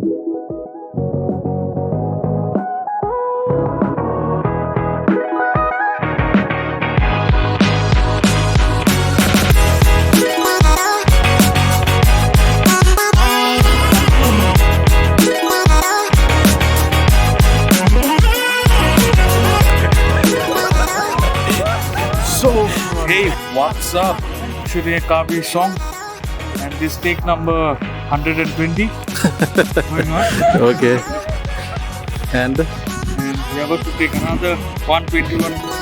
Hey, what's up? Today a Kavi song and this take number 120 going on. Okay. And And we are about to take another 121.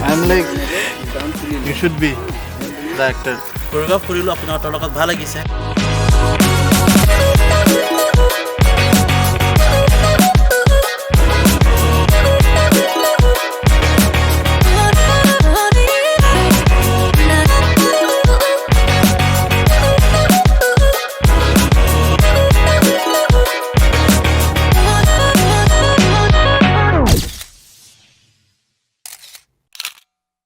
I'm like, you should be the actor. কোৰিওগ্ৰাফ কৰিলোঁ আপোনাৰ লগত ভাল লাগিছে